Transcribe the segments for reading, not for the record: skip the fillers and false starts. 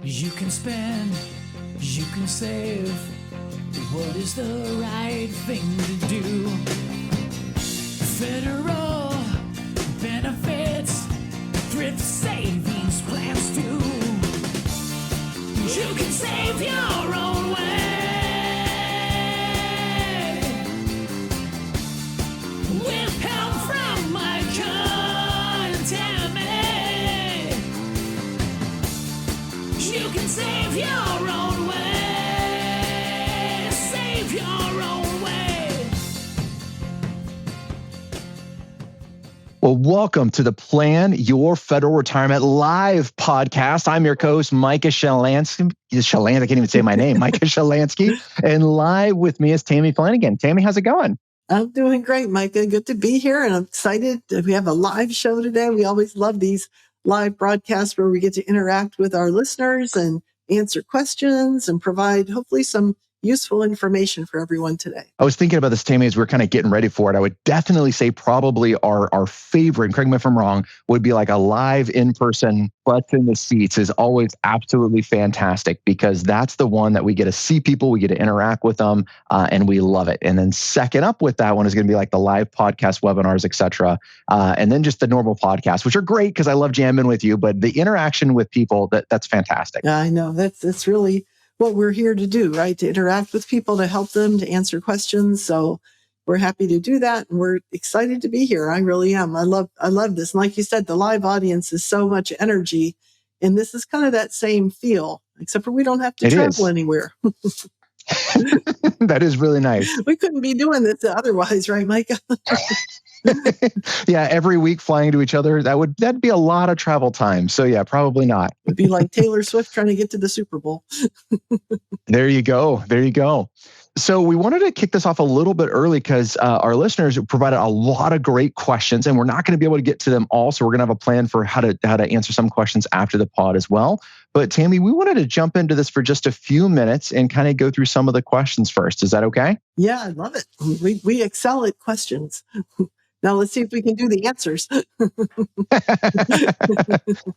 You can spend, you can save. What is the right thing to do? Federal benefits, thrift savings plans too. You can save your own way with help from Micah and Tammy. You can save your own way. Save your own way. Well, welcome to the Plan Your Federal Retirement Live podcast. I'm your co-host, Micah Shalansky. I can't even say my name, Micah Shalansky. And live with me is Tammy Flanagan. Tammy, how's it going? I'm doing great, Micah. Good to be here. And I'm excited that we have a live show today. We always love these live broadcasts where we get to interact with our listeners and answer questions and provide hopefully some useful information for everyone today. I was thinking about this, Tammy, as we're kind of getting ready for it. I would definitely say probably our favorite, and correct me if I'm wrong, would be like a live in-person butts in the seats is always absolutely fantastic because that's the one that we get to see people, we get to interact with them, and we love it. And then second up with that one is going to be like the live podcast webinars, etc. And then just the normal podcasts, which are great because I love jamming with you, but the interaction with people, that's fantastic. I know that's really what we're here to do, right? To interact with people, to help them, to answer questions. So we're happy to do that. And we're excited to be here. I really am. I love this. And like you said, the live audience is so much energy. And this is kind of that same feel, except for we don't have to travel anywhere. That is really nice. We couldn't be doing this otherwise, right, Micah? Yeah, every week flying to each other, that'd be a lot of travel time. So yeah, probably not. It'd be like Taylor Swift trying to get to the Super Bowl. There you go. So we wanted to kick this off a little bit early because our listeners provided a lot of great questions, and we're not going to be able to get to them all. So we're going to have a plan for how to answer some questions after the pod as well. But Tammy, we wanted to jump into this for just a few minutes and kind of go through some of the questions first. Is that okay? Yeah, I love it. We excel at questions. Now let's see if we can do the answers.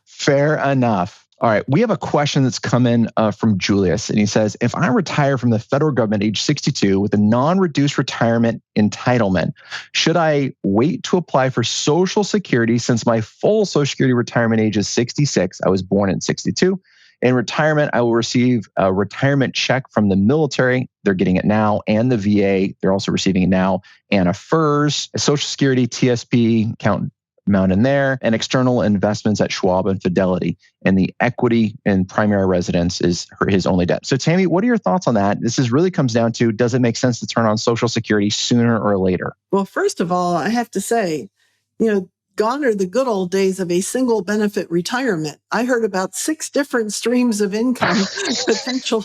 Fair enough. All right. We have a question that's come in from Julius, and he says, if I retire from the federal government age 62 with a non-reduced retirement entitlement, should I wait to apply for Social Security since my full Social Security retirement age is 66? I was born in 62. In retirement, I will receive a retirement check from the military. They're getting it now, and the VA. They're also receiving it now, and a FERS, a Social Security, TSP, account amount in there, and external investments at Schwab and Fidelity. And the equity in primary residence is his only debt. So Tammy, what are your thoughts on that? This really comes down to, does it make sense to turn on Social Security sooner or later? Well, first of all, I have to say, gone are the good old days of a single benefit retirement. I heard about 6 different streams of income potential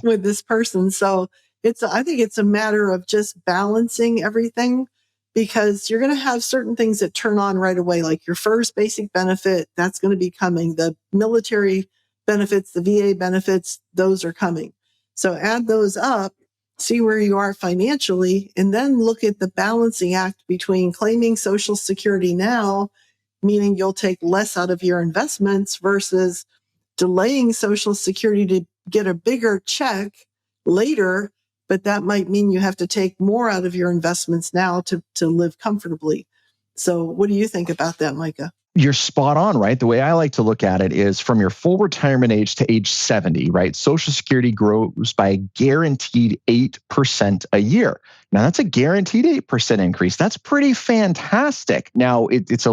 with this person. So I think it's a matter of just balancing everything, because you're going to have certain things that turn on right away, like your first basic benefit, that's going to be coming. The military benefits, the VA benefits, those are coming. So add those up, see where you are financially, and then look at the balancing act between claiming Social Security now, meaning you'll take less out of your investments, versus delaying Social Security to get a bigger check later. But that might mean you have to take more out of your investments now to live comfortably. So what do you think about that, Micah? You're spot on, right? The way I like to look at it is from your full retirement age to age 70, right? Social Security grows by a guaranteed 8% a year. Now that's a guaranteed 8% increase. That's pretty fantastic. Now it's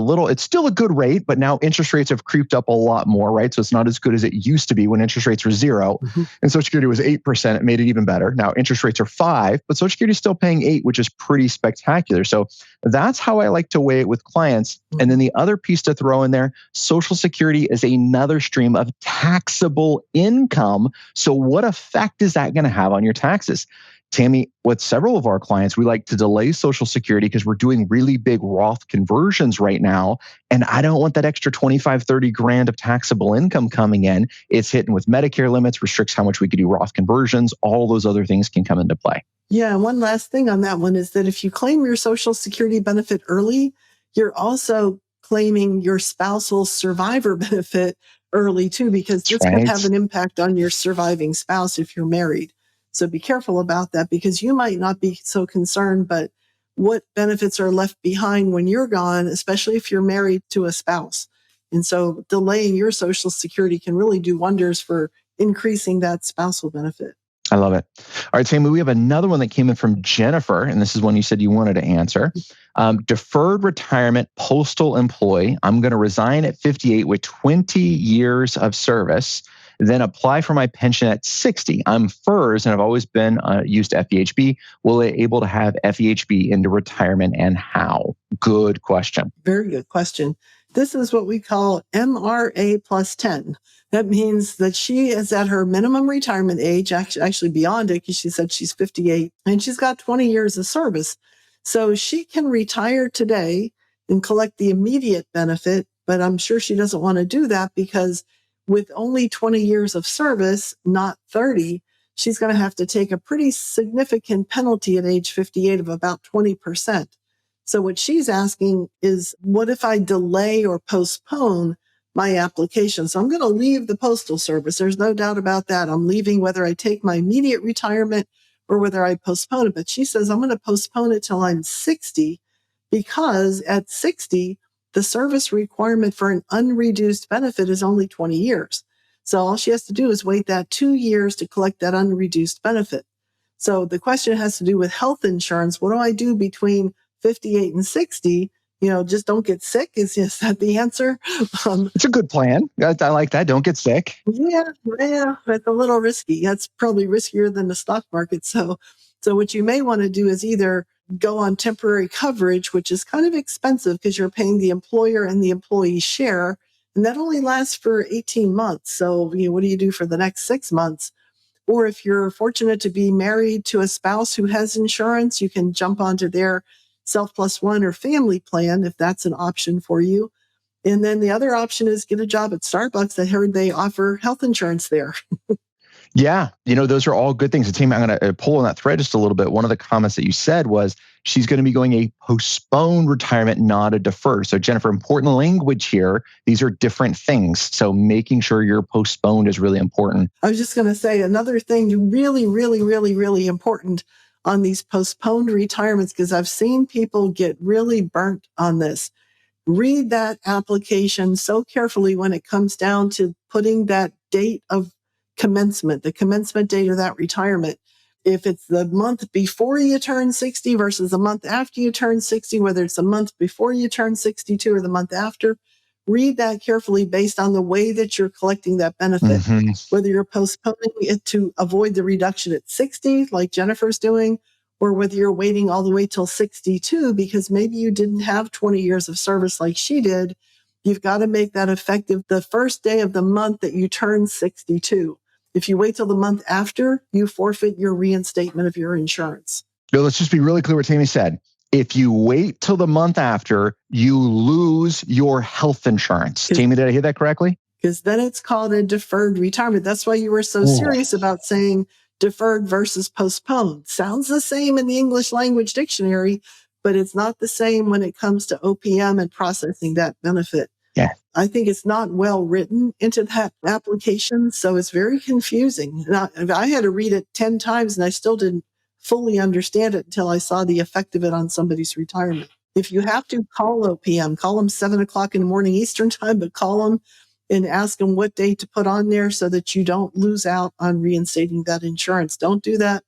still a good rate, but now interest rates have creeped up a lot more, right? So it's not as good as it used to be when interest rates were 0 and Social Security was 8%. It made it even better. Now interest rates are 5, but Social Security is still paying 8, which is pretty spectacular. So that's how I like to weigh it with clients. And then the other piece to throw in there, Social Security is another stream of taxable income. So what effect is that going to have on your taxes? Tammy, with several of our clients, we like to delay Social Security because we're doing really big Roth conversions right now. And I don't want that extra 25, 30 grand of taxable income coming in. It's hitting with Medicare limits, restricts how much we can do Roth conversions. All those other things can come into play. Yeah. One last thing on that one is that if you claim your Social Security benefit early, you're also claiming your spousal survivor benefit early too, because That's this could right. have an impact on your surviving spouse if you're married. So be careful about that, because you might not be so concerned, but what benefits are left behind when you're gone, especially if you're married to a spouse. And so delaying your Social Security can really do wonders for increasing that spousal benefit. I love it. All right, Tammy, we have another one that came in from Jennifer, and this is one you said you wanted to answer. Deferred retirement postal employee. I'm going to resign at 58 with 20 years of service, then apply for my pension at 60. I'm FERS, and I've always been used to FEHB. Will I able to have FEHB into retirement, and how? Good question. Very good question. This is what we call MRA plus 10. That means that she is at her minimum retirement age, actually beyond it, because she said she's 58, and she's got 20 years of service. So she can retire today and collect the immediate benefit, but I'm sure she doesn't want to do that, because with only 20 years of service, not 30, she's going to have to take a pretty significant penalty at age 58 of about 20%. So what she's asking is, what if I delay or postpone my application? So I'm going to leave the Postal Service. There's no doubt about that. I'm leaving whether I take my immediate retirement or whether I postpone it. But she says, I'm going to postpone it till I'm 60, because at 60, the service requirement for an unreduced benefit is only 20 years. So all she has to do is wait that 2 years to collect that unreduced benefit. So the question has to do with health insurance. What do I do between 58 and 60? Just don't get sick. Is that the answer? It's a good plan. I like that. Don't get sick. Yeah, that's a little risky. That's probably riskier than the stock market. So what you may want to do is either go on temporary coverage, which is kind of expensive because you're paying the employer and the employee share, and that only lasts for 18 months. So, what do you do for the next 6 months? Or if you're fortunate to be married to a spouse who has insurance, you can jump onto their Self Plus One or family plan, if that's an option for you. And then the other option is get a job at Starbucks. I heard they offer health insurance there. Yeah, those are all good things. The team, I'm going to pull on that thread just a little bit. One of the comments that you said was she's going to be going a postponed retirement, not a deferred. So Jennifer, important language here. These are different things. So making sure you're postponed is really important. I was just going to say another thing really, really, really, really important on these postponed retirements, because I've seen people get really burnt on this. Read that application so carefully when it comes down to putting that date of commencement, the commencement date of that retirement. If it's the month before you turn 60 versus the month after you turn 60, whether it's the month before you turn 62 or the month after, read that carefully based on the way that you're collecting that benefit. Mm-hmm. Whether you're postponing it to avoid the reduction at 60, like Jennifer's doing, or whether you're waiting all the way till 62 because maybe you didn't have 20 years of service like she did. You've got to make that effective the first day of the month that you turn 62. If you wait till the month after, you forfeit your reinstatement of your insurance. So let's just be really clear what Tammy said. If you wait till the month after, you lose your health insurance. Tammy, did I hear that correctly? Because then it's called a deferred retirement. That's why you were so serious about saying deferred versus postponed. Sounds the same in the English language dictionary, but it's not the same when it comes to OPM and processing that benefit. Yeah. I think it's not well written into that application, so it's very confusing. And I had to read it 10 times, and I still didn't fully understand it until I saw the effect of it on somebody's retirement. If you have to, call OPM. Call them 7 o'clock in the morning Eastern time, but call them and ask them what date to put on there so that you don't lose out on reinstating that insurance. Don't do that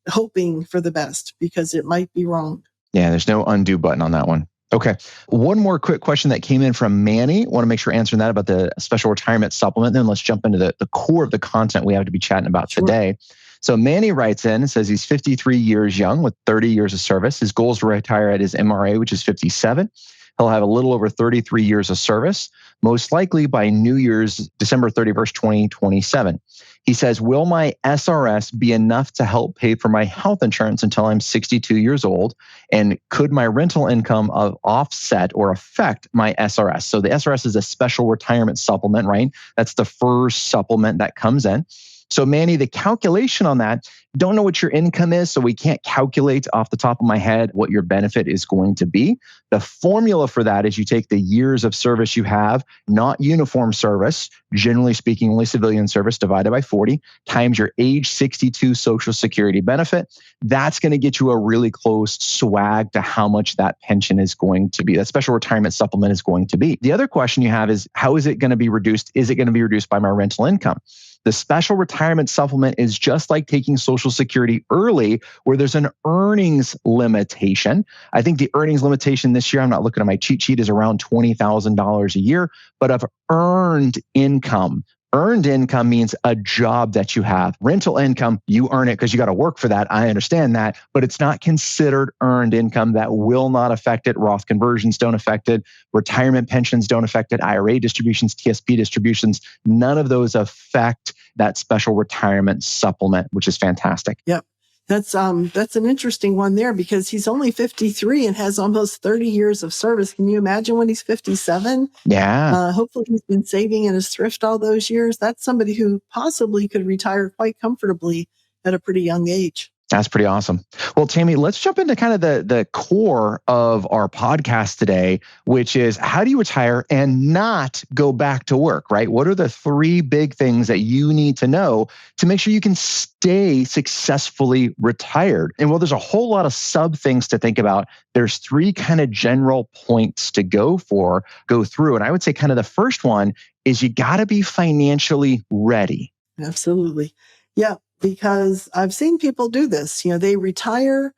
hoping for the best, because it might be wrong. Yeah, there's no undo button on that one. Okay. One more quick question that came in from Manny. Want to make sure answering that about the special retirement supplement. Then let's jump into the core of the content we have to be chatting about today. So Manny writes in and says he's 53 years young with 30 years of service. His goal is to retire at his MRA, which is 57. He'll have a little over 33 years of service, most likely by New Year's, December 31st, 2027. He says, will my SRS be enough to help pay for my health insurance until I'm 62 years old? And could my rental income offset or affect my SRS? So the SRS is a special retirement supplement, right? That's the first supplement that comes in. So Manny, the calculation on that, don't know what your income is, so we can't calculate off the top of my head what your benefit is going to be. The formula for that is you take the years of service you have, not uniform service, generally speaking, only civilian service, divided by 40, times your age 62 Social Security benefit. That's going to get you a really close swag to how much that pension is going to be, that special retirement supplement is going to be. The other question you have is, how is it going to be reduced? Is it going to be reduced by my rental income? The special retirement supplement is just like taking Social Security early, where there's an earnings limitation. I think the earnings limitation this year, I'm not looking at my cheat sheet, is around $20,000 a year, but of earned income. Earned income means a job that you have. Rental income, you earn it because you got to work for that. I understand that, but it's not considered earned income. That will not affect it. Roth conversions don't affect it. Retirement pensions don't affect it. IRA distributions, TSP distributions, none of those affect that special retirement supplement, which is fantastic. Yep. That's an interesting one there, because he's only 53 and has almost 30 years of service. Can you imagine when he's 57? Yeah. Hopefully he's been saving in his thrift all those years. That's somebody who possibly could retire quite comfortably at a pretty young age. That's pretty awesome. Well, Tammy, let's jump into kind of the core of our podcast today, which is how do you retire and not go back to work, right? What are the three big things that you need to know to make sure you can stay successfully retired? And while there's a whole lot of sub things to think about, there's three kind of general points to go through. And I would say kind of the first one is you got to be financially ready. Absolutely. Yeah. Because I've seen people do this. They retire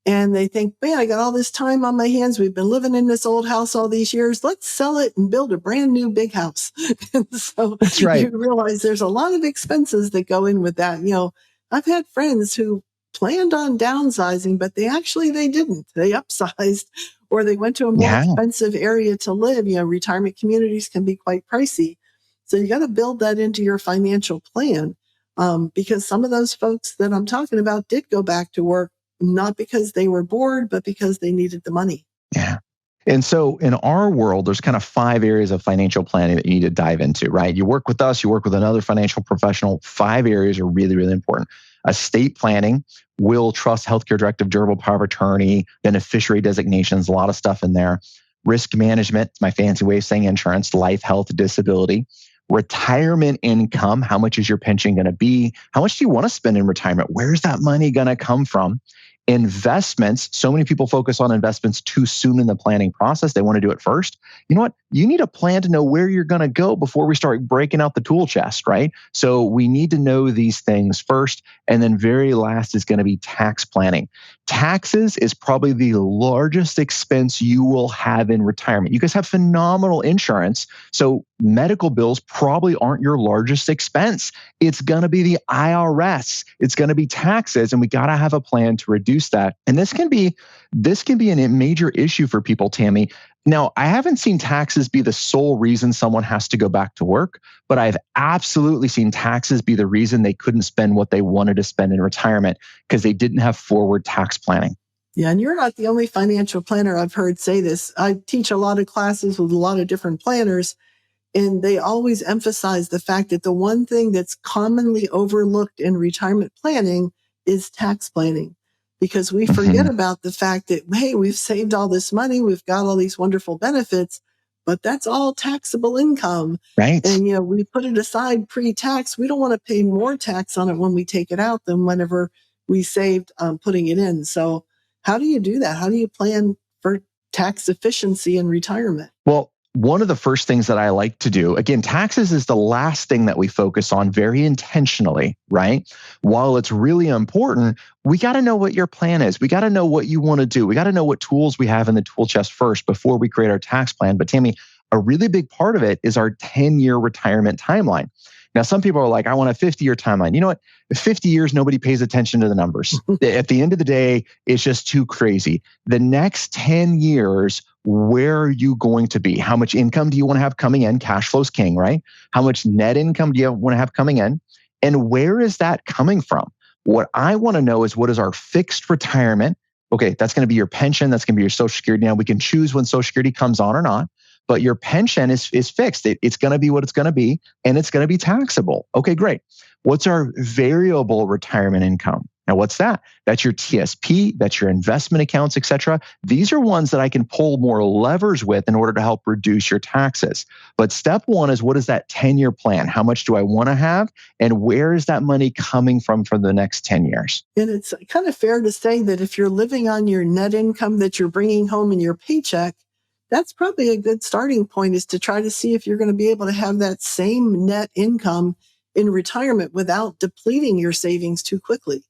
and they think, man, I got all this time on my hands. We've been living in this old house all these years. Let's sell it and build a brand new big house. And so That's right. You realize there's a lot of expenses that go in with that. I've had friends who planned on downsizing, but they didn't. They upsized, or they went to a more expensive area to live. Retirement communities can be quite pricey. So you got to build that into your financial plan. Because some of those folks that I'm talking about did go back to work, not because they were bored, but because they needed the money. Yeah. And so in our world, there's kind of 5 areas of financial planning that you need to dive into, right? You work with us, you work with another financial professional. 5 areas are really, really important. Estate planning, will, trust, healthcare directive, durable power of attorney, beneficiary designations, a lot of stuff in there. Risk management, my fancy way of saying insurance, life, health, disability. Retirement income, how much is your pension going to be? How much do you want to spend in retirement? Where's that money going to come from? Investments, so many people focus on investments too soon in the planning process. They want to do it first. You know what? You need a plan to know where you're going to go before we start breaking out the tool chest, right? So we need to know these things first. And then very last is going to be tax planning. Taxes is probably the largest expense you will have in retirement. You guys have phenomenal insurance, so medical bills probably aren't your largest expense. It's going to be the IRS. It's going to be taxes, and we got to have a plan to reduce that. And this can be a major issue for people, Tammy. Now, I haven't seen taxes be the sole reason someone has to go back to work, but I've absolutely seen taxes be the reason they couldn't spend what they wanted to spend in retirement because they didn't have forward tax planning. Yeah, and you're not the only financial planner I've heard say this. I teach a lot of classes with a lot of different planners, and they always emphasize the fact that the one thing that's commonly overlooked in retirement planning is tax planning. Because we forget about the fact that, hey, we've saved all this money, we've got all these wonderful benefits, but that's all taxable income. Right. And, we put it aside pre-tax. We don't want to pay more tax on it when we take it out than whenever we saved putting it in. So how do you do that? How do you plan for tax efficiency in retirement? Well, one of the first things that I like to do, again, taxes is the last thing that we focus on very intentionally, right? While it's really important, we got to know what your plan is. We got to know what you want to do. We got to know what tools we have in the tool chest first before we create our tax plan. But Tammy, a really big part of it is our 10-year retirement timeline. Now, some people are like, I want a 50-year timeline. You know what? 50 years, nobody pays attention to the numbers. At the end of the day, it's just too crazy. The next 10 years, where are you going to be? How much income do you want to have coming in? Cash flow's king, right? How much net income do you want to have coming in? And where is that coming from? What I want to know is, what is our fixed retirement? Okay, that's going to be your pension. That's going to be your Social Security. Now, we can choose when Social Security comes on or not. but your pension is fixed. It's going to be what it's going to be, and it's going to be taxable. Okay, great. What's our variable retirement income? Now, what's that? That's your TSP, that's your investment accounts, et cetera. These are ones that I can pull more levers with in order to help reduce your taxes. But step one is, what is that 10-year plan? How much do I want to have? And where is that money coming from for the next 10 years? And it's kind of fair to say that if you're living on your net income that you're bringing home in your paycheck, that's probably a good starting point, is to try to see if you're going to be able to have that same net income in retirement without depleting your savings too quickly.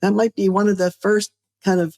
That might be one of the first kind of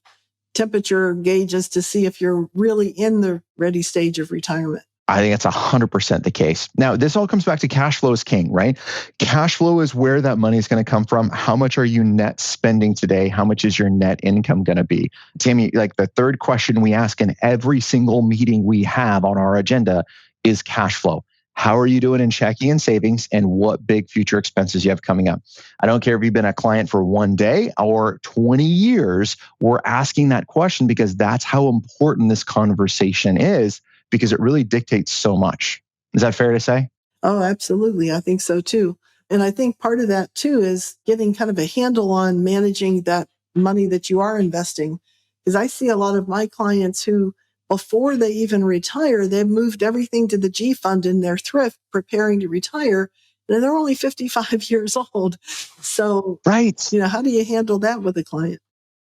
temperature gauges to see if you're really in the ready stage of retirement. I think that's 100% the case. Now, this all comes back to cash flow is king, right? Cash flow is where that money is going to come from. How much are you net spending today? How much is your net income going to be? Tammy, like the third question we ask in every single meeting we have on our agenda is cash flow. How are you doing in checking and savings, and what big future expenses you have coming up? I don't care if you've been a client for one day or 20 years, we're asking that question because that's how important this conversation is, because it really dictates so much. Is that fair to say? Oh, absolutely. I think so too. And I think part of that too is getting kind of a handle on managing that money that you are investing. Because I see a lot of my clients who, before they even retire, they've moved everything to the G fund in their thrift, preparing to retire. And they're only 55 years old. So, right. How do you handle that with a client?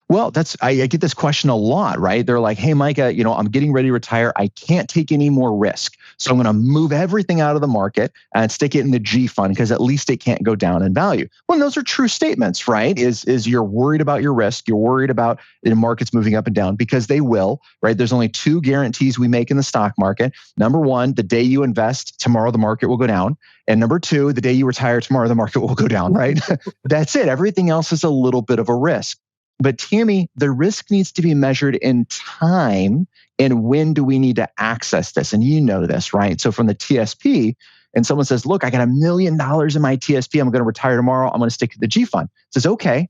Well, I get this question a lot, right? They're like, hey, Micah, I'm getting ready to retire. I can't take any more risk. So I'm going to move everything out of the market and stick it in the G fund because at least it can't go down in value. Well, those are true statements, right? Is you're worried about your risk. You're worried about the markets moving up and down, because they will, right? There's only two guarantees we make in the stock market. Number one, the day you invest, tomorrow the market will go down. And number two, the day you retire, tomorrow the market will go down, right? That's it. Everything else is a little bit of a risk. But Tammy, the risk needs to be measured in time. And when do we need to access this? And you know this, right? So from the TSP, and someone says, look, I got $1 million in my TSP. I'm going to retire tomorrow. I'm going to stick to the G fund. It says, okay,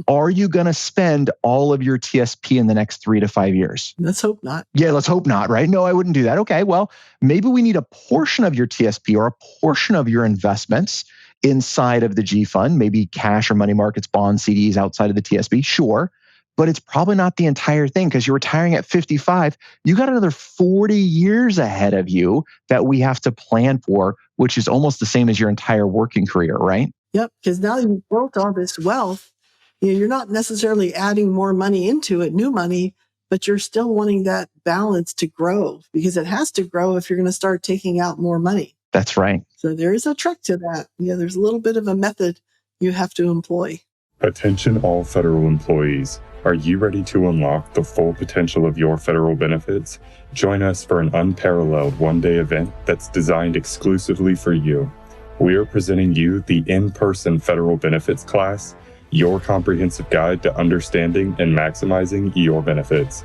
are you going to spend all of your TSP in the next 3 to 5 years? Let's hope not. Yeah, let's hope not, right? No, I wouldn't do that. Okay, well, maybe we need a portion of your TSP or a portion of your investments inside of the G fund, maybe cash or money markets, bonds, CDs outside of the TSP, sure. But it's probably not the entire thing, because you're retiring at 55. You got another 40 years ahead of you that we have to plan for, which is almost the same as your entire working career, right? Yep, because now you've built all this wealth. You're not necessarily adding more money into it, new money, but you're still wanting that balance to grow, because it has to grow if you're going to start taking out more money. That's right. So there is a trick to that. There's a little bit of a method you have to employ. Attention all federal employees. Are you ready to unlock the full potential of your federal benefits? Join us for an unparalleled one-day event that's designed exclusively for you. We are presenting you the in-person federal benefits class, your comprehensive guide to understanding and maximizing your benefits.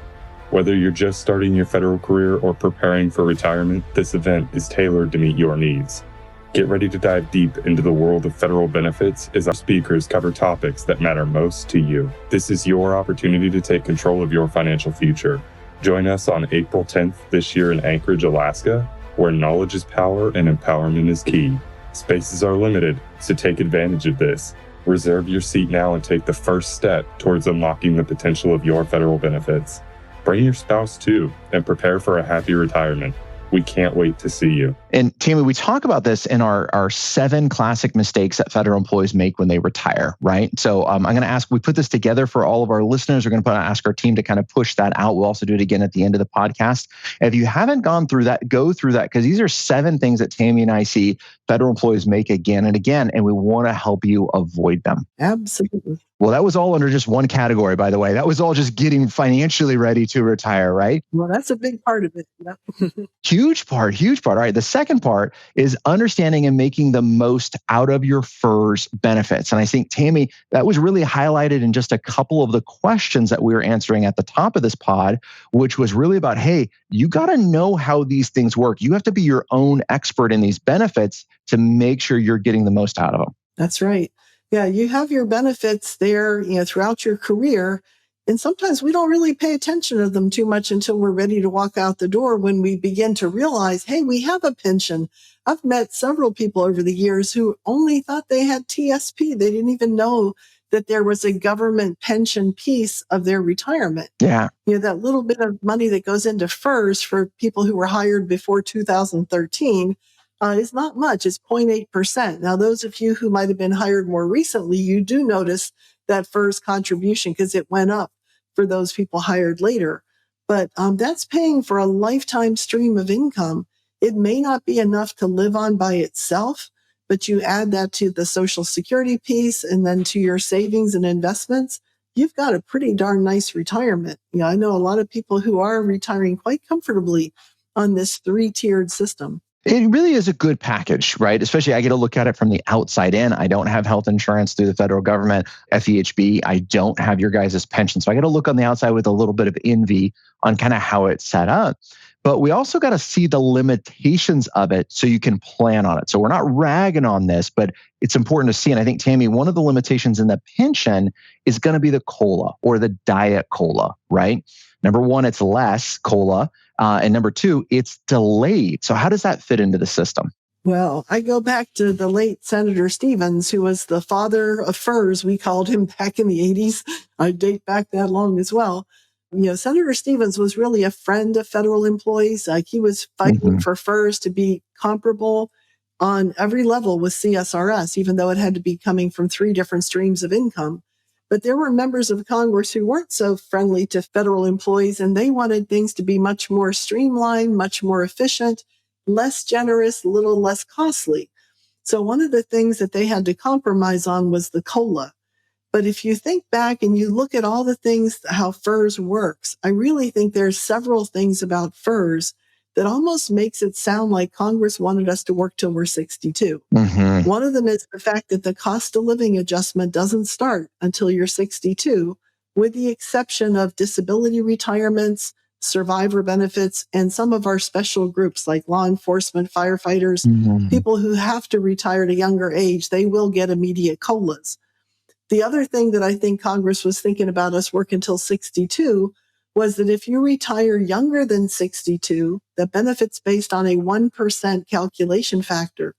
Whether you're just starting your federal career or preparing for retirement, this event is tailored to meet your needs. Get ready to dive deep into the world of federal benefits as our speakers cover topics that matter most to you. This is your opportunity to take control of your financial future. Join us on April 10th this year in Anchorage, Alaska, where knowledge is power and empowerment is key. Spaces are limited, so take advantage of this. Reserve your seat now and take the first step towards unlocking the potential of your federal benefits. Bring your spouse too, and prepare for a happy retirement. We can't wait to see you. And Tammy, we talk about this in our 7 classic mistakes that federal employees make when they retire, right? So I'm going to ask, we put this together for all of our listeners. We're going to ask our team to kind of push that out. We'll also do it again at the end of the podcast. If you haven't gone through that, go through that, because these are 7 things that Tammy and I see federal employees make again and again, and we want to help you avoid them. Absolutely. Well, that was all under just one category, by the way. That was all just getting financially ready to retire, right? Well, that's a big part of it. Yep. Huge part. All right. The second part is understanding and making the most out of your FERS benefits. And I think, Tammy, that was really highlighted in just a couple of the questions that we were answering at the top of this pod, which was really about, hey, you got to know how these things work. You have to be your own expert in these benefits to make sure you're getting the most out of them. That's right. Yeah, you have your benefits there, throughout your career. And sometimes we don't really pay attention to them too much until we're ready to walk out the door, when we begin to realize, hey, we have a pension. I've met several people over the years who only thought they had TSP. They didn't even know that there was a government pension piece of their retirement. Yeah. That little bit of money that goes into FERS for people who were hired before 2013 is not much. It's 0.8%. Now, those of you who might have been hired more recently, you do notice that FERS contribution because it went up for those people hired later. But that's paying for a lifetime stream of income. It may not be enough to live on by itself, but you add that to the Social Security piece and then to your savings and investments, you've got a pretty darn nice retirement. I know a lot of people who are retiring quite comfortably on this 3-tiered system. It really is a good package, right? Especially I get to look at it from the outside in. I don't have health insurance through the federal government, FEHB. I don't have your guys' pension. So I got to look on the outside with a little bit of envy on kind of how it's set up. But we also got to see the limitations of it so you can plan on it. So we're not ragging on this, but it's important to see. And I think, Tammy, one of the limitations in the pension is going to be the COLA or the diet COLA, right? Number one, it's less COLA. And number two, it's delayed. So how does that fit into the system? Well, I go back to the late Senator Stevens, who was the father of FERS. We called him back in the 80s. I date back that long as well. Senator Stevens was really a friend of federal employees. He was fighting for FERS to be comparable on every level with CSRS, even though it had to be coming from 3 different streams of income. But there were members of Congress who weren't so friendly to federal employees, and they wanted things to be much more streamlined, much more efficient, less generous, a little less costly. So one of the things that they had to compromise on was the COLA. But if you think back and you look at all the things, how FERS works, I really think there's several things about FERS that almost makes it sound like Congress wanted us to work till we're 62. One of them is the fact that the cost of living adjustment doesn't start until you're 62, with the exception of disability retirements, survivor benefits, and some of our special groups like law enforcement, firefighters, people who have to retire at a younger age, they will get immediate COLAs. The other thing that I think Congress was thinking about us working until 62 was that if you retire younger than 62, the benefit's based on a 1% calculation factor.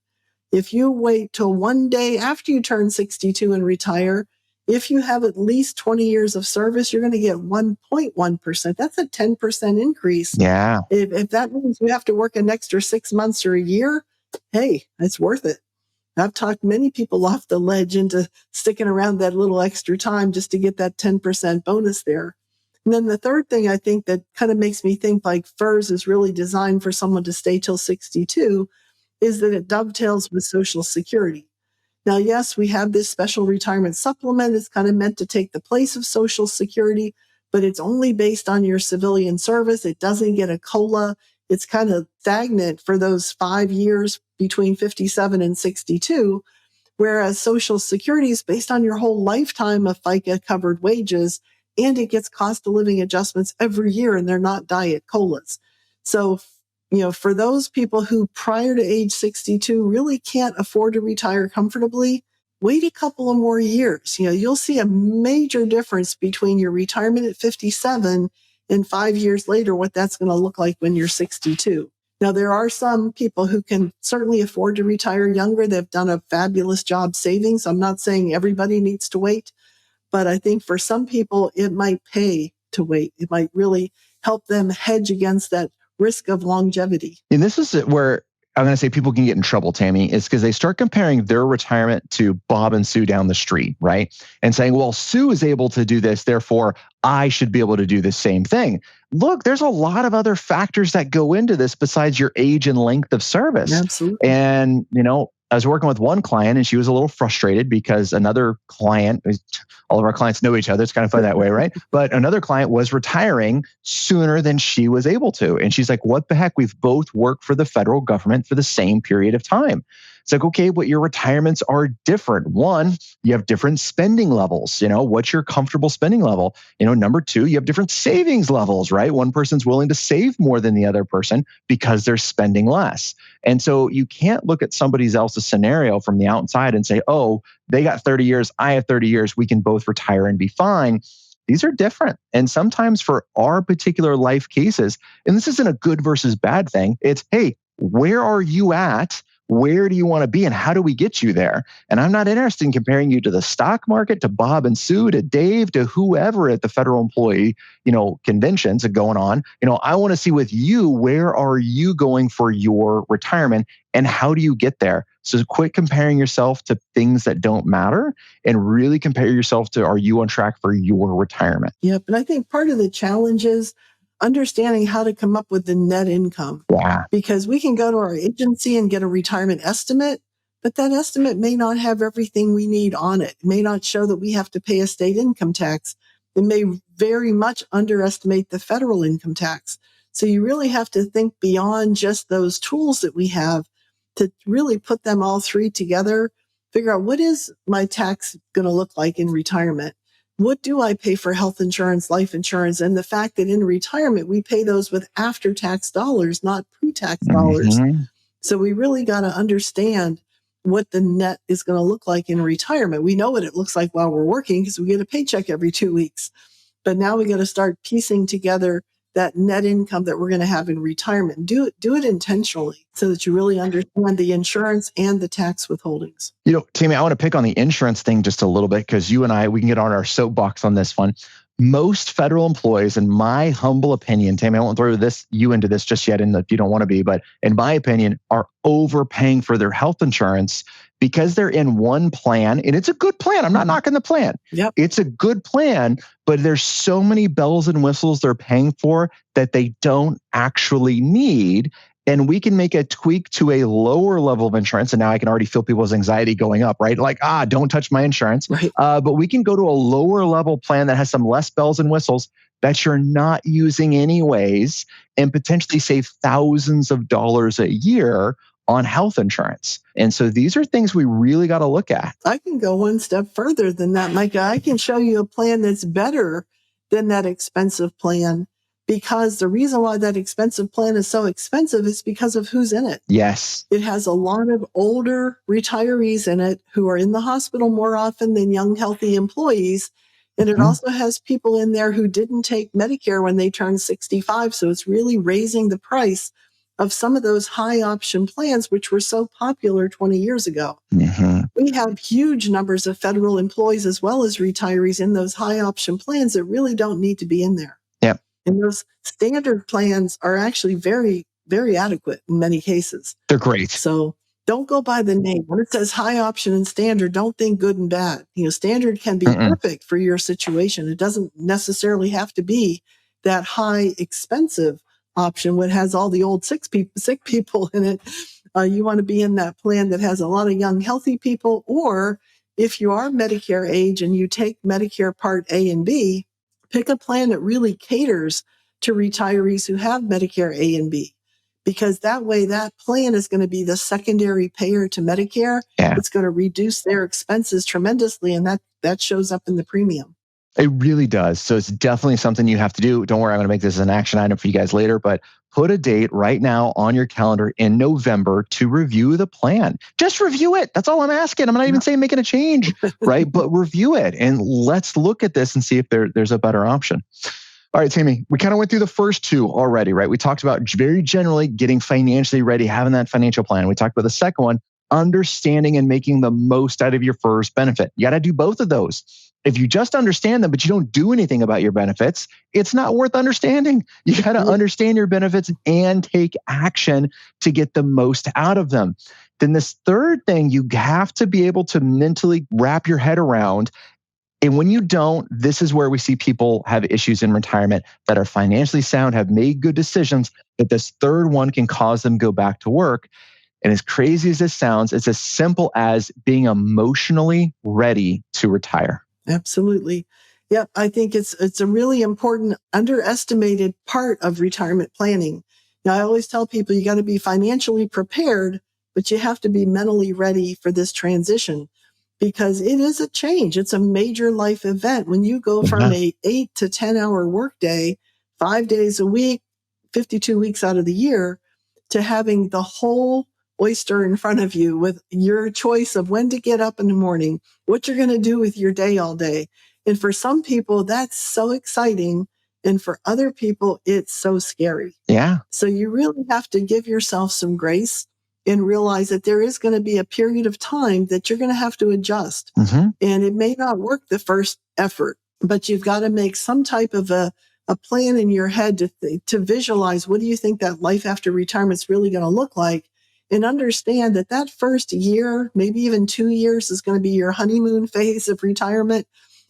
If you wait till one day after you turn 62 and retire, if you have at least 20 years of service, you're going to get 1.1%. That's a 10% increase. Yeah. If that means you have to work an extra 6 months or a year, hey, it's worth it. I've talked many people off the ledge into sticking around that little extra time just to get that 10% bonus there. And then the third thing I think that kind of makes me think like FERS is really designed for someone to stay till 62 is that it dovetails with Social Security. Now, yes, we have this special retirement supplement. It's kind of meant to take the place of Social Security, but it's only based on your civilian service. It doesn't get a COLA. It's kind of stagnant for those 5 years between 57 and 62, whereas Social Security is based on your whole lifetime of FICA-covered wages, and it gets cost of living adjustments every year, and they're not diet COLAs. So, for those people who prior to age 62 really can't afford to retire comfortably, wait a couple of more years. You'll see a major difference between your retirement at 57 and 5 years later, what that's going to look like when you're 62. Now, there are some people who can certainly afford to retire younger. They've done a fabulous job saving. So I'm not saying everybody needs to wait, but I think for some people, it might pay to wait. It might really help them hedge against that risk of longevity. And this is where I'm going to say people can get in trouble, Tammy, is because they start comparing their retirement to Bob and Sue down the street, right? And saying, well, Sue is able to do this, therefore I should be able to do the same thing. Look, there's a lot of other factors that go into this besides your age and length of service. Absolutely. And, I was working with one client and she was a little frustrated because another client, all of our clients know each other. It's kind of fun that way, right? But another client was retiring sooner than she was able to. And she's like, what the heck? We've both worked for the federal government for the same period of time. It's like, okay, but your retirements are different. One, you have different spending levels. What's your comfortable spending level? Number two, you have different savings levels, right? One person's willing to save more than the other person because they're spending less. And so you can't look at somebody else's scenario from the outside and say, oh, they got 30 years, I have 30 years, we can both retire and be fine. these are different. And sometimes for our particular life cases, and this isn't a good versus bad thing, it's, hey, where are you at? Where do you want to be and how do we get you there? And I'm not interested in comparing you to the stock market, to Bob and Sue, to Dave, to whoever at the federal employee, conventions are going on. I want to see with you, where are you going for your retirement and how do you get there? So quit comparing yourself to things that don't matter and really compare yourself to, are you on track for your retirement? Yep. And I think part of the challenge is understanding how to come up with the net income. Yeah. Because we can go to our agency and get a retirement estimate, but that estimate may not have everything we need on it. It may not show that we have to pay a state income tax. It may very much underestimate the federal income tax. So you really have to think beyond just those tools that we have to really put them all three together, figure out what is my tax going to look like in retirement? What do I pay for health insurance, life insurance? And the fact that in retirement, we pay those with after-tax dollars, not pre-tax dollars. So we really got to understand what the net is going to look like in retirement. We know what it looks like while we're working because we get a paycheck every 2 weeks. But now we got to start piecing together that net income that we're going to have in retirement. Do it intentionally so that you really understand the insurance and the tax withholdings. Tammy, I want to pick on the insurance thing just a little bit because you and I, we can get on our soapbox on this one. Most federal employees, in my humble opinion, Tammy, I won't throw you into this just yet, if you don't want to be, but in my opinion, are overpaying for their health insurance because they're in one plan, and it's a good plan. I'm not knocking the plan. Yep. It's a good plan, but there's so many bells and whistles they're paying for that they don't actually need. And we can make a tweak to a lower level of insurance. And now I can already feel people's anxiety going up, right? Like, don't touch my insurance. Right. But we can go to a lower level plan that has some less bells and whistles that you're not using anyways and potentially save thousands of dollars a year on health insurance. And so these are things we really got to look at. I can go one step further than that, Micah. I can show you a plan that's better than that expensive plan. Because the reason why that expensive plan is so expensive is because of who's in it. Yes. It has a lot of older retirees in it who are in the hospital more often than young, healthy employees. And it also has people in there who didn't take Medicare when they turned 65. So it's really raising the price of some of those high option plans, which were so popular 20 years ago. We have huge numbers of federal employees as well as retirees in those high option plans that really don't need to be in there. Yep. And those standard plans are actually very, very adequate in many cases. They're great. So don't go by the name. When it says high option and standard, don't think good and bad. Standard can be perfect for your situation. It doesn't necessarily have to be that high expensive option when it has all the old sick people in it. You want to be in that plan that has a lot of young, healthy people. Or if you are Medicare age and you take Medicare Part A and B, pick a plan that really caters to retirees who have Medicare A and B, because that way that plan is going to be the secondary payer to Medicare. Yeah. It's going to reduce their expenses tremendously, and that shows up in the premium. It really does. So it's definitely something you have to do. Don't worry, I'm going to make this an action item for you guys later, but put a date right now on your calendar in November to review the plan. Just review it. That's all I'm asking. I'm not even saying making a change, right? But review it and let's look at this and see if there's a better option. All right, Tammy, we kind of went through the first two already, right? We talked about very generally getting financially ready, having that financial plan. We talked about the second one, understanding and making the most out of your FERS benefit. You got to do both of those. If you just understand them, but you don't do anything about your benefits, it's not worth understanding. You got to understand your benefits and take action to get the most out of them. Then this third thing, you have to be able to mentally wrap your head around. And when you don't, this is where we see people have issues in retirement that are financially sound, have made good decisions, but this third one can cause them to go back to work. And as crazy as this sounds, it's as simple as being emotionally ready to retire. Absolutely. Yep. I think it's a really important, underestimated part of retirement planning. Now, I always tell people you got to be financially prepared, but you have to be mentally ready for this transition because it is a change. It's a major life event. When you go from a 8 to 10 hour workday, 5 days a week, 52 weeks out of the year, to having the whole oyster in front of you with your choice of when to get up in the morning, what you're going to do with your day all day. And for some people, that's so exciting. And for other people, it's so scary. Yeah. So you really have to give yourself some grace and realize that there is going to be a period of time that you're going to have to adjust. Mm-hmm. And it may not work the first effort, but you've got to make some type of a plan in your head to visualize what do you think that life after retirement is really going to look like, and understand that that first year, maybe even 2 years, is going to be your honeymoon phase of retirement,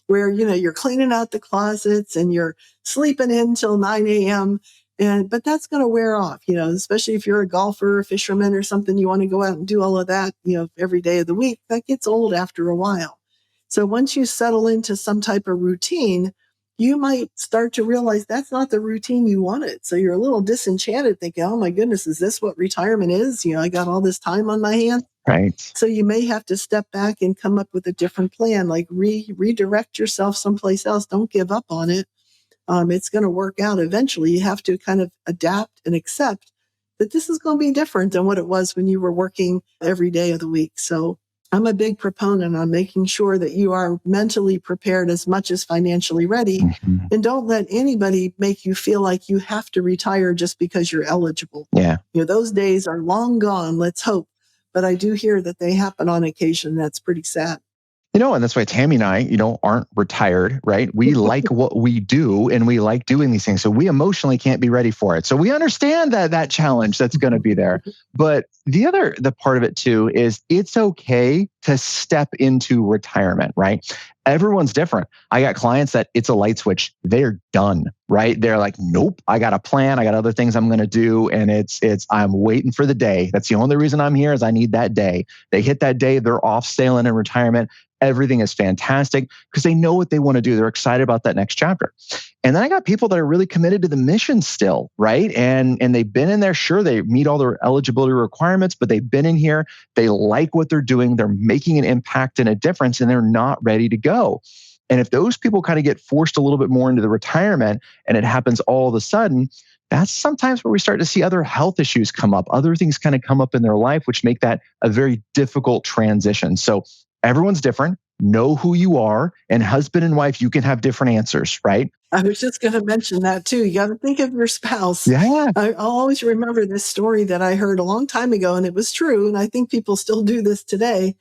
where, you're cleaning out the closets and you're sleeping in till 9 a.m. But that's going to wear off, especially if you're a golfer, a fisherman or something, you want to go out and do all of that, every day of the week. That gets old after a while. So once you settle into some type of routine, you might start to realize that's not the routine you wanted. So you're a little disenchanted thinking, oh my goodness, is this what retirement is? I got all this time on my hands. Right. So you may have to step back and come up with a different plan, like redirect yourself someplace else. Don't give up on it. It's going to work out eventually. You have to kind of adapt and accept that this is going to be different than what it was when you were working every day of the week. So I'm a big proponent on making sure that you are mentally prepared as much as financially ready. Mm-hmm. And don't let anybody make you feel like you have to retire just because you're eligible. Yeah. Those days are long gone, let's hope. But I do hear that they happen on occasion. That's pretty sad. And that's why Tammy and I, aren't retired, right? We like what we do and we like doing these things. So we emotionally can't be ready for it. So we understand that challenge that's going to be there. But the part of it too is it's okay to step into retirement, right? Everyone's different. I got clients that it's a light switch. They're done, right? They're like, nope, I got a plan. I got other things I'm going to do. And I'm waiting for the day. That's the only reason I'm here is I need that day. They hit that day, they're off sailing in retirement. Everything is fantastic because they know what they want to do. They're excited about that next chapter. And then I got people that are really committed to the mission still, right? And they've been in there. Sure, they meet all their eligibility requirements, but they've been in here. They like what they're doing. They're making an impact and a difference, and they're not ready to go. And if those people kind of get forced a little bit more into the retirement and it happens all of a sudden, that's sometimes where we start to see other health issues come up. Other things kind of come up in their life, which make that a very difficult transition. So everyone's different. Know who you are, and husband and wife, you can have different answers, right? I was just going to mention that too. You got to think of your spouse. Yeah. I'll always remember this story that I heard a long time ago, and it was true. And I think people still do this today.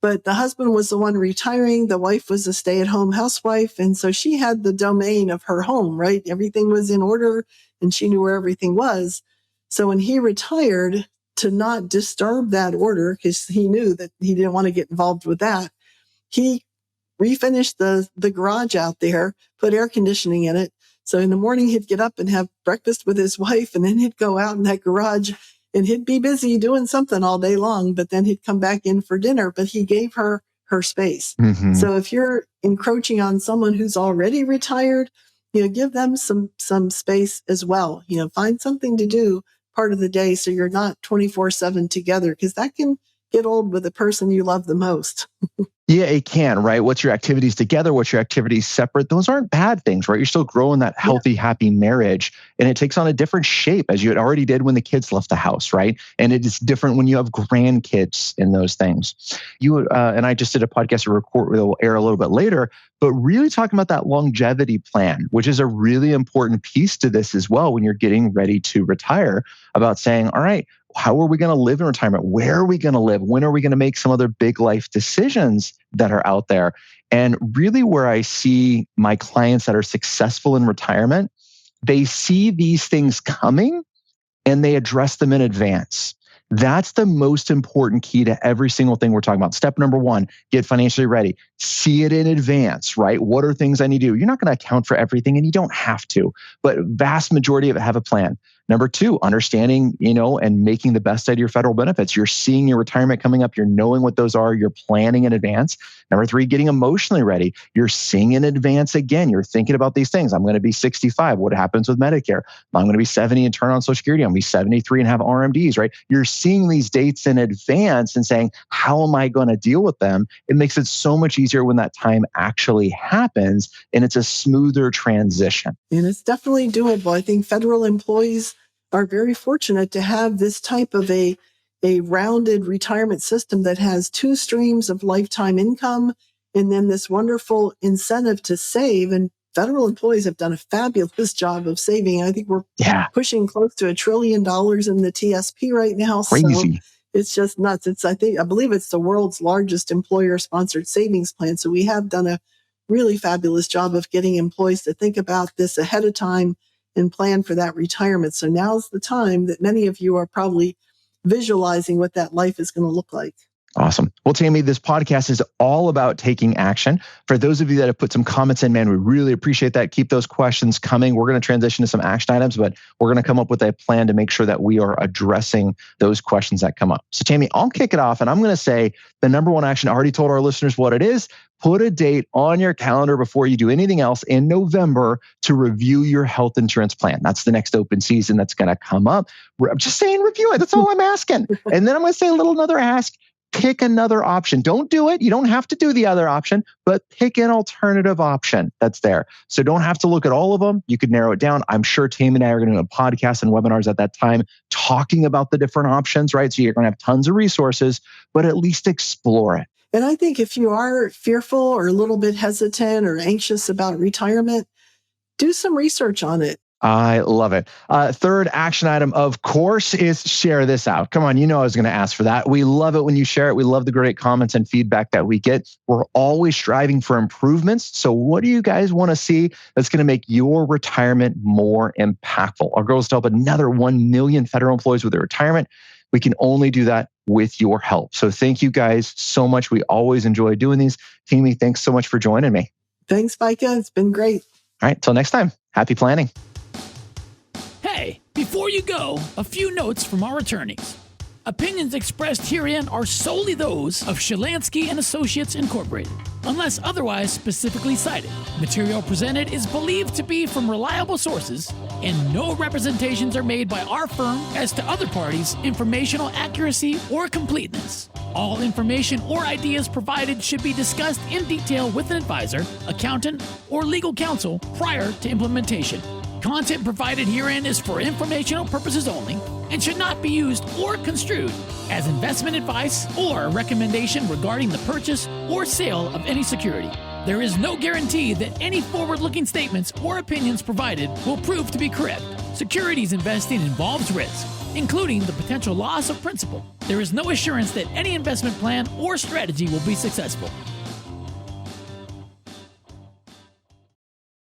But the husband was the one retiring. The wife was a stay-at-home housewife. And so she had the domain of her home, right? Everything was in order and she knew where everything was. So when he retired, to not disturb that order, because he knew that he didn't want to get involved with that, he refinished the garage out there, put air conditioning in it. So in the morning, he'd get up and have breakfast with his wife, and then he'd go out in that garage and he'd be busy doing something all day long, but then he'd come back in for dinner. But he gave her space. Mm-hmm. So if you're encroaching on someone who's already retired, give them some space as well. Find something to do part of the day so you're not 24/7 together, because that can get old with the person you love the most. Yeah, it can, right? What's your activities together? What's your activities separate? Those aren't bad things, right? You're still growing that healthy, happy marriage, and it takes on a different shape as you had already did when the kids left the house, right? And it is different when you have grandkids in those things. You and I just did a podcast will air a little bit later, but really talking about that longevity plan, which is a really important piece to this as well when you're getting ready to retire, about saying, all right, how are we going to live in retirement? Where are we going to live? When are we going to make some other big life decisions that are out there? And really where I see my clients that are successful in retirement, they see these things coming and they address them in advance. That's the most important key to every single thing we're talking about. Step number one, get financially ready. See it in advance, right? What are things I need to do? You're not going to account for everything and you don't have to, but vast majority of it, have a plan. Number two, understanding, and making the best out of your federal benefits. You're seeing your retirement coming up. You're knowing what those are. You're planning in advance. Number three, getting emotionally ready. You're seeing in advance again. You're thinking about these things. I'm going to be 65. What happens with Medicare? I'm going to be 70 and turn on Social Security. I'm going to be 73 and have RMDs, right? You're seeing these dates in advance and saying, how am I going to deal with them? It makes it so much easier when that time actually happens, and it's a smoother transition. And it's definitely doable. I think federal employees are very fortunate to have this type of a rounded retirement system that has two streams of lifetime income and then this wonderful incentive to save. And federal employees have done a fabulous job of saving. I think we're pushing close to $1 trillion in the TSP right now. Crazy. So it's just nuts. I believe it's the world's largest employer-sponsored savings plan. So we have done a really fabulous job of getting employees to think about this ahead of time and plan for that retirement. So now's the time that many of you are probably visualizing what that life is going to look like. Awesome. Well, Tammy, this podcast is all about taking action. For those of you that have put some comments in, man, we really appreciate that. Keep those questions coming. We're going to transition to some action items, but we're going to come up with a plan to make sure that we are addressing those questions that come up. So, Tammy, I'll kick it off, and I'm going to say the number one action, I already told our listeners what it is. Put a date on your calendar before you do anything else in November to review your health insurance plan. That's the next open season that's going to come up. I'm just saying review it. That's all I'm asking. And then I'm going to say a little another ask. Pick another option. Don't do it. You don't have to do the other option, but pick an alternative option that's there. So don't have to look at all of them. You could narrow it down. I'm sure Tammy and I are going to do a podcast and webinars at that time talking about the different options, right? So you're going to have tons of resources, but at least explore it. And I think if you are fearful or a little bit hesitant or anxious about retirement, do some research on it. I love it. Third action item, of course, is share this out. Come on, you know I was going to ask for that. We love it when you share it. We love the great comments and feedback that we get. We're always striving for improvements. So what do you guys want to see that's going to make your retirement more impactful? Our goal is to help another 1 million federal employees with their retirement. We can only do that with your help. So thank you guys so much. We always enjoy doing these. Tammy, thanks so much for joining me. Thanks, Micah. It's been great. All right, till next time. Happy planning. Hey, before you go, a few notes from our attorneys. Opinions expressed herein are solely those of Shalansky and Associates Incorporated, unless otherwise specifically cited. Material presented is believed to be from reliable sources, and no representations are made by our firm as to other parties' informational accuracy or completeness. All information or ideas provided should be discussed in detail with an advisor, accountant, or legal counsel prior to implementation. Content provided herein is for informational purposes only and should not be used or construed as investment advice or a recommendation regarding the purchase or sale of any security. There is no guarantee that any forward-looking statements or opinions provided will prove to be correct. Securities investing involves risk, including the potential loss of principal. There is no assurance that any investment plan or strategy will be successful.